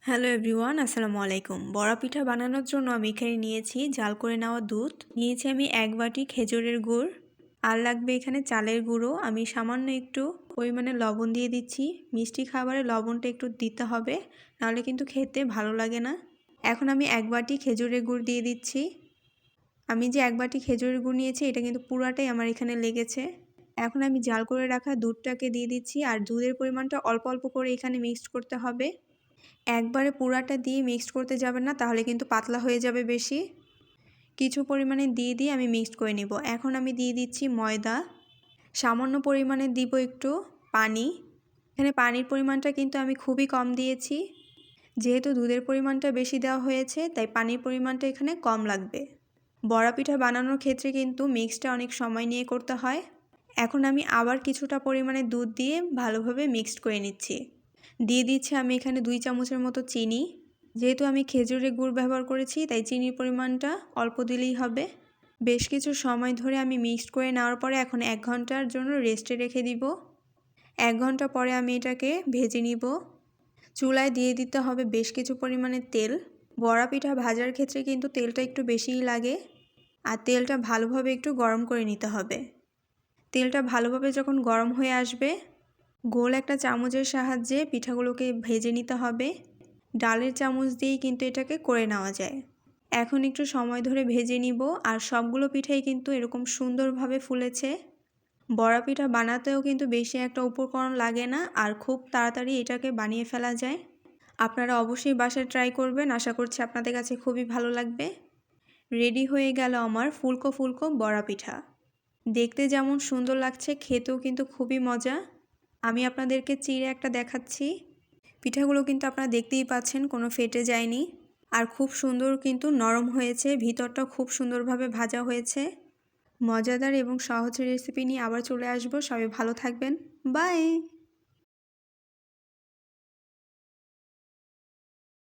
Hello everyone, আসসালামু আলাইকুম। বড়া পিঠা বানানোর জন্য আমি এখানে নিয়েছি জাল করে নেওয়া দুধ, নিয়েছি আমি 1 বাটি খেজুরের গুড়, আর লাগবে এখানে চালের গুঁড়ো। আমি সামান্য একটু পরিমাণে লবণ দিয়ে দিচ্ছি। মিষ্টি খাবারে লবণটা একটু দিতে হবে, নাহলে কিন্তু খেতে ভালো লাগে না। এখন আমি 1 বাটি খেজুরের গুড় দিয়ে দিচ্ছি। আমি যে 1 বাটি খেজুরের গুড় নিয়েছি এটা কিন্তু পুরাটাই আমার এখানে লেগেছে। এখন আমি জাল করে রাখা দুধটাকে দিয়ে দিচ্ছি, আর দুধের পরিমাণটা অল্প অল্প করে এখানে মিক্সড করতে হবে। একবারে পুরাটা দিয়ে মিক্সড করতে যাবেন না, তাহলে কিন্তু পাতলা হয়ে যাবে বেশি। কিছু পরিমাণে দিয়ে আমি মিক্সড করে নিব। এখন আমি দিয়ে দিচ্ছি ময়দা, সামান্য পরিমাণে দিব একটু পানি। এখানে পানির পরিমাণটা কিন্তু আমি খুবই কম দিয়েছি, যেহেতু দুধের পরিমাণটা বেশি দেওয়া হয়েছে তাই পানির পরিমাণটা এখানে কম লাগবে। বড়া পিঠা বানানোর ক্ষেত্রে কিন্তু মিক্সটা অনেক সময় নিয়ে করতে হয়। এখন আমি আবার কিছুটা পরিমাণে দুধ দিয়ে ভালোভাবে মিক্সড করে নিচ্ছি। দিয়ে দিচ্ছি আমি এখানে 2 চামচের মতো চিনি। যেহেতু আমি খেজুরের গুড় ব্যবহার করেছি তাই চিনির পরিমাণটা অল্প দিলেই হবে। বেশ কিছু সময় ধরে আমি মিক্সড করে নেওয়ার পরে এখন 1 ঘন্টার জন্য রেস্টে রেখে দিব। 1 ঘন্টা পরে আমি এটাকে ভেজে নিব। চুলায় দিয়ে দিতে হবে বেশ কিছু পরিমাণে তেল। বড়া পিঠা ভাজার ক্ষেত্রে কিন্তু তেলটা একটু বেশিই লাগে, আর তেলটা ভালোভাবে একটু গরম করে নিতে হবে। তেলটা ভালোভাবে যখন গরম হয়ে আসবে, গোল একটা চামচের সাহায্যে পিঠাগুলোকে ভেজে নিতে হবে। ডালের চামচ দিয়েই কিন্তু এটাকে করে নেওয়া যায়। এখন একটু সময় ধরে ভেজে নিব, আর সবগুলো পিঠাই কিন্তু এরকম সুন্দরভাবে ফুলেছে। বড়া পিঠা বানাতেও কিন্তু বেশি একটা উপকরণ লাগে না, আর খুব তাড়াতাড়ি এটাকে বানিয়ে ফেলা যায়। আপনারা অবশ্যই বাসায় ট্রাই করবেন, আশা করছি আপনাদের কাছে খুবই ভালো লাগবে। রেডি হয়ে গেল আমার ফুলকো ফুলকো বড়া পিঠা। দেখতে যেমন সুন্দর লাগছে, খেতেও কিন্তু খুবই মজা। আমি আপনাদেরকে চিড়ে একটা দেখাচ্ছি। পিঠাগুলো কিন্তু আপনারা দেখতেই পাচ্ছেন, কোনো ফেটে যায়নি, আর খুব সুন্দর কিন্তু নরম হয়েছে, ভিতরটাও খুব সুন্দরভাবে ভাজা হয়েছে। মজাদার এবং সহজ রেসিপি নিয়ে আবার চলে আসবো। সবাই ভালো থাকবেন। বাই।